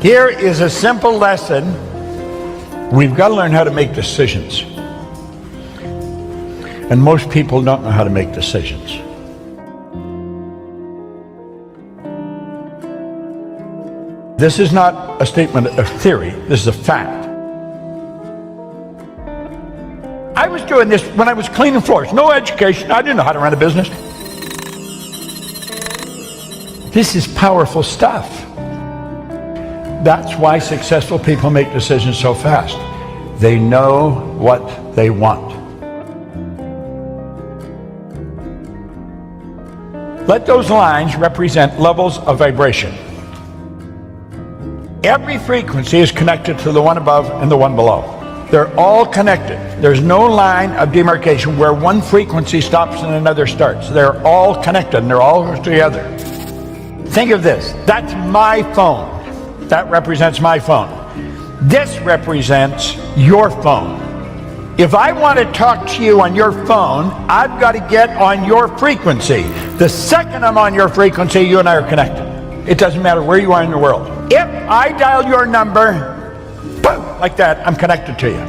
Here is a simple lesson. We've got to learn how to make decisions. And most people don't know how to make decisions. This is not a statement of theory. This is a fact. I was doing this when I was cleaning floors. No education. I didn't know how to run a business. This is powerful stuff. That's why successful people make decisions so fast. They know what they want. Let those lines represent levels of vibration. Every frequency is connected to the one above and the one below. They're all connected. There's no line of demarcation where one frequency stops and another starts. They're all connected and they're all together. Think of this. That's my phone. That represents my phone. This represents your phone. If I want to talk to you on your phone, I've got to get on your frequency. The second I'm on your frequency, you and I are connected. It doesn't matter where you are in the world. If I dial your number, boom, like that, I'm connected to you.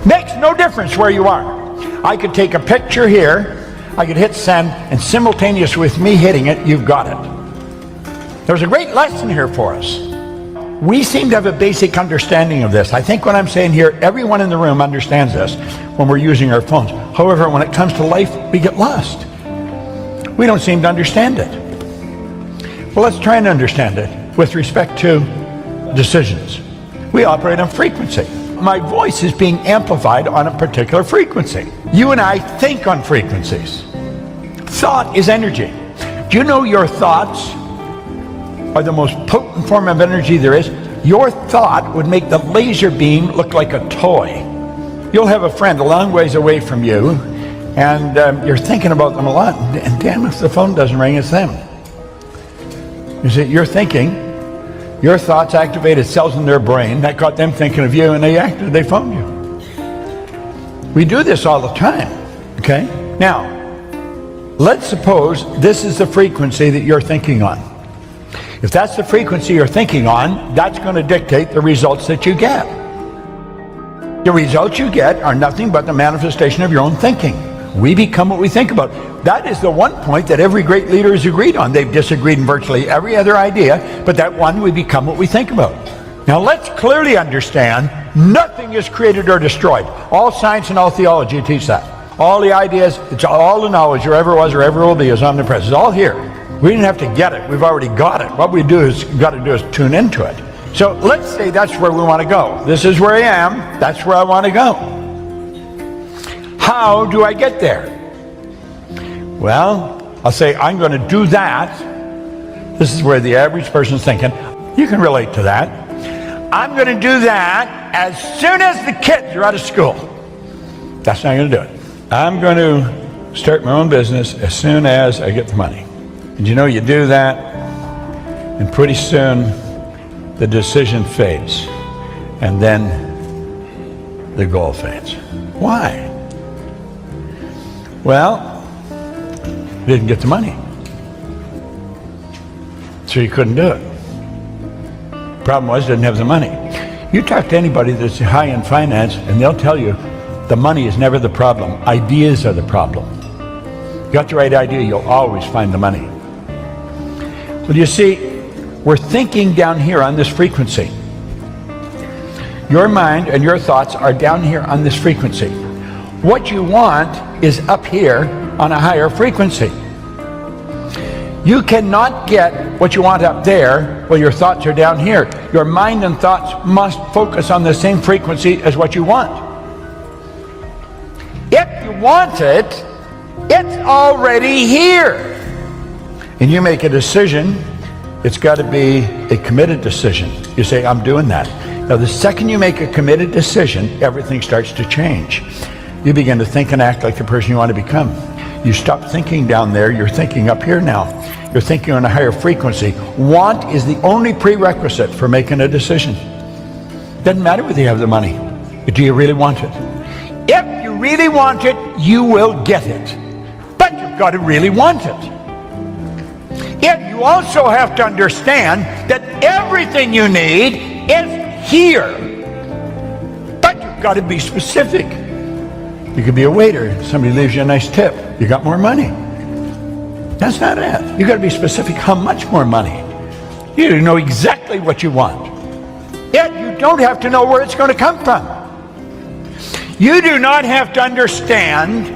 Makes no difference where you are. I could take a picture here, I could hit send, and simultaneous with me hitting it, you've got it. There's a great lesson here for us. We seem to have a basic understanding of this. I think what I'm saying here, everyone in the room understands this when we're using our phones. However, when it comes to life, we get lost. We don't seem to understand it. Well, let's try and understand it with respect to decisions. We operate on frequency. My voice is being amplified on a particular frequency. You and I think on frequencies. Thought is energy. Do you know your thoughts are the most potent form of energy there is? Your thought would make the laser beam look like a toy. You'll have a friend a long ways away from you, and you're thinking about them a lot, and damn if the phone doesn't ring, it's them. You see, you're thinking, your thoughts activated cells in their brain, that got them thinking of you, and they phoned you. We do this all the time, okay? Now, let's suppose this is the frequency that you're thinking on. If that's the frequency you're thinking on, that's going to dictate the results that you get. The results you get are nothing but the manifestation of your own thinking. We become what we think about. That is the one point that every great leader has agreed on. They've disagreed in virtually every other idea, but that one, we become what we think about. Now let's clearly understand, nothing is created or destroyed. All science and all theology teach that. All the ideas, it's all the knowledge there ever was or ever will be is omnipresent. It's all here. We didn't have to get it. We've already got it. What we got to do is tune into it. So let's say that's where we want to go. This is where I am. That's where I want to go. How do I get there? Well, I'll say I'm going to do that. This is where the average person's thinking. You can relate to that. I'm going to do that as soon as the kids are out of school. That's not going to do it. I'm going to start my own business as soon as I get the money. And you know, you do that, and pretty soon the decision fades, and then the goal fades. Why? Well, you didn't get the money, so you couldn't do it. Problem was, you didn't have the money. You talk to anybody that's high in finance, and they'll tell you the money is never the problem. Ideas are the problem. You got the right idea, you'll always find the money. Well, you see, we're thinking down here on this frequency. Your mind and your thoughts are down here on this frequency. What you want is up here on a higher frequency. You cannot get what you want up there while your thoughts are down here. Your mind and thoughts must focus on the same frequency as what you want. If you want it, it's already here. And you make a decision, it's got to be a committed decision. You say, I'm doing that. Now, the second you make a committed decision, everything starts to change. You begin to think and act like the person you want to become. You stop thinking down there, you're thinking up here now. You're thinking on a higher frequency. Want is the only prerequisite for making a decision. Doesn't matter whether you have the money, but do you really want it? If you really want it, you will get it. But you've got to really want it. Yet you also have to understand that everything you need is here. But you've got to be specific. You could be a waiter. Somebody leaves you a nice tip. You got more money. That's not it. You've got to be specific how much more money. You know exactly what you want. Yet you don't have to know where it's going to come from. You do not have to understand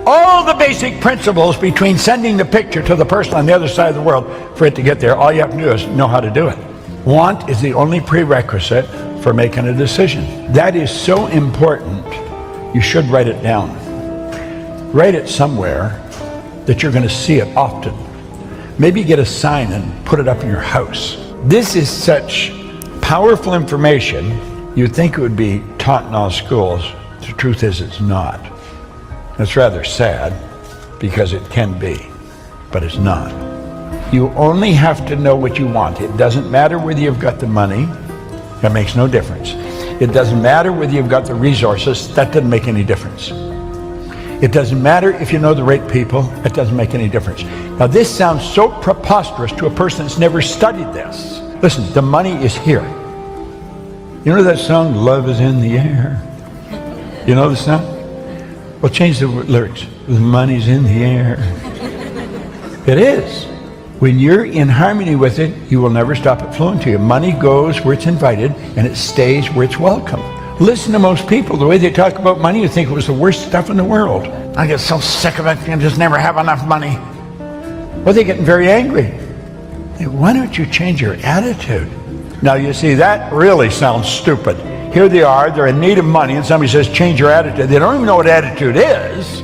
all the basic principles between sending the picture to the person on the other side of the world for it to get there. All you have to do is know how to do it. Want is the only prerequisite for making a decision. That is so important, you should write it down. Write it somewhere that you're going to see it often. Maybe get a sign and put it up in your house. This is such powerful information, you'd think it would be taught in all schools. The truth is it's not. It's rather sad because it can be, but it's not. You only have to know what you want. It doesn't matter whether you've got the money. That makes no difference. It doesn't matter whether you've got the resources. That doesn't make any difference. It doesn't matter if you know the right people. It doesn't make any difference. Now this sounds so preposterous to a person that's never studied this. Listen, the money is here. You know that song, Love is in the Air? You know the song? Well, change the lyrics. The money's in the air. It is. When you're in harmony with it, you will never stop it flowing to you. Money goes where it's invited, and it stays where it's welcome. Listen to most people. The way they talk about money, you think it was the worst stuff in the world. I get so sick of it. I just never have enough money. Well, they're getting very angry. Hey, why don't you change your attitude? Now, you see, that really sounds stupid. Here they are, they're in need of money, and somebody says, change your attitude. They don't even know what attitude is.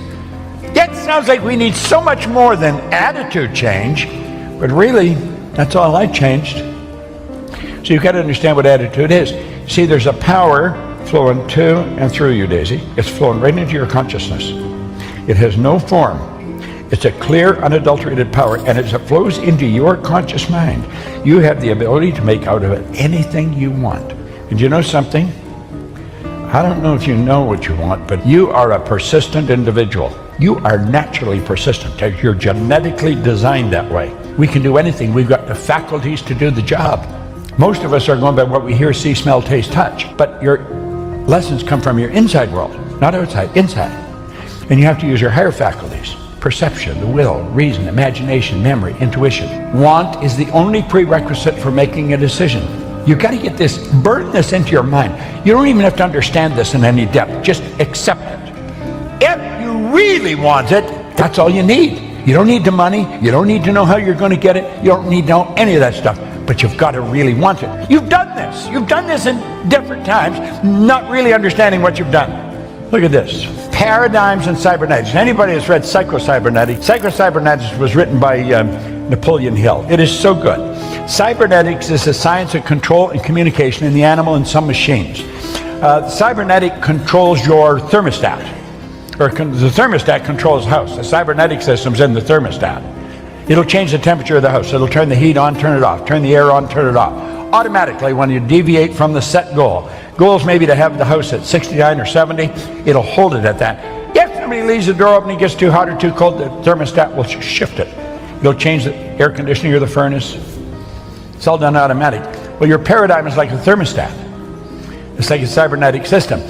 Yet it sounds like we need so much more than attitude change, but really, that's all I changed. So you've got to understand what attitude is. See, there's a power flowing to and through you, Daisy. It's flowing right into your consciousness. It has no form. It's a clear, unadulterated power, and as it flows into your conscious mind, you have the ability to make out of it anything you want. And you know something? I don't know if you know what you want, but you are a persistent individual. You are naturally persistent. You're genetically designed that way. We can do anything. We've got the faculties to do the job. Most of us are going by what we hear, see, smell, taste, touch. But your lessons come from your inside world, not outside, inside. And you have to use your higher faculties. Perception, the will, reason, imagination, memory, intuition. Want is the only prerequisite for making a decision. You've got to get this, burn this into your mind. You don't even have to understand this in any depth. Just accept it. If you really want it, that's all you need. You don't need the money. You don't need to know how you're going to get it. You don't need to know any of that stuff. But you've got to really want it. You've done this. You've done this in different times, not really understanding what you've done. Look at this. Paradigms in cybernetics. Anybody that's read Psycho-Cybernetics was written by Napoleon Hill. It is so good. Cybernetics is the science of control and communication in the animal and some machines. Cybernetic controls your thermostat, or the thermostat controls the house. The cybernetic system's in the thermostat. It'll change the temperature of the house. It'll turn the heat on, turn it off, turn the air on, turn it off. Automatically when you deviate from the set goal. Goal's maybe to have the house at 69 or 70. It'll hold it at that. If somebody leaves the door open and it gets too hot or too cold, the thermostat will shift it. It'll change the air conditioning or the furnace. It's all done automatic. Well, your paradigm is like a thermostat. It's like a cybernetic system.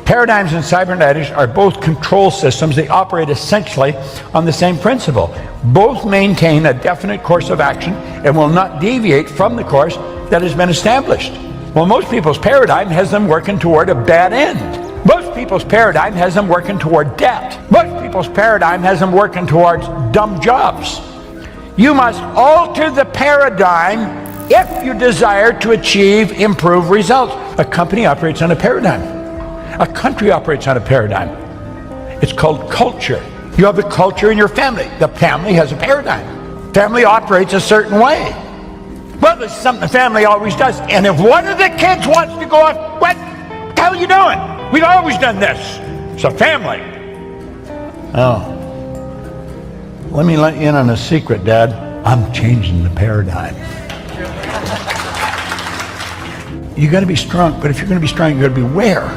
Paradigms in cybernetics are both control systems. They operate essentially on the same principle. Both maintain a definite course of action and will not deviate from the course that has been established. Well, most people's paradigm has them working toward a bad end. Most people's paradigm has them working toward debt. Most people's paradigm has them working towards dumb jobs. You must alter the paradigm if you desire to achieve improved results. A company operates on a paradigm. A country operates on a paradigm. It's called culture. You have a culture in your family. The family has a paradigm. Family operates a certain way. Well, there's something the family always does. And if one of the kids wants to go off, what the hell are you doing? We've always done this. It's a family. Oh. Let me let you in on a secret, Dad. I'm changing the paradigm. You got to be strong, but if you're going to be strong, you got to be aware.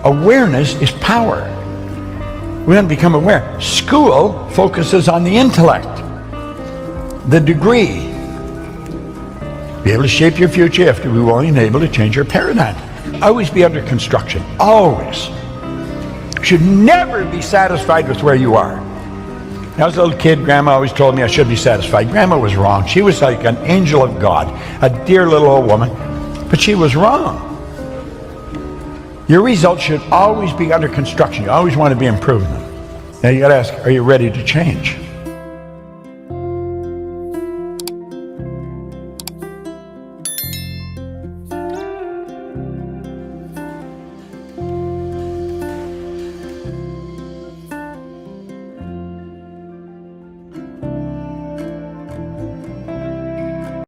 Awareness is power. We want to become aware. School focuses on the intellect. the degree. Be able to shape your future. You have to be willing and able to change your paradigm. Always be under construction. Always. Should never be satisfied with where you are. When I was a little kid, Grandma always told me I should be satisfied. Grandma was wrong. She was like an angel of God, a dear little old woman, but she was wrong. Your results should always be under construction. You always want to be improving them. Now you got to ask, are you ready to change?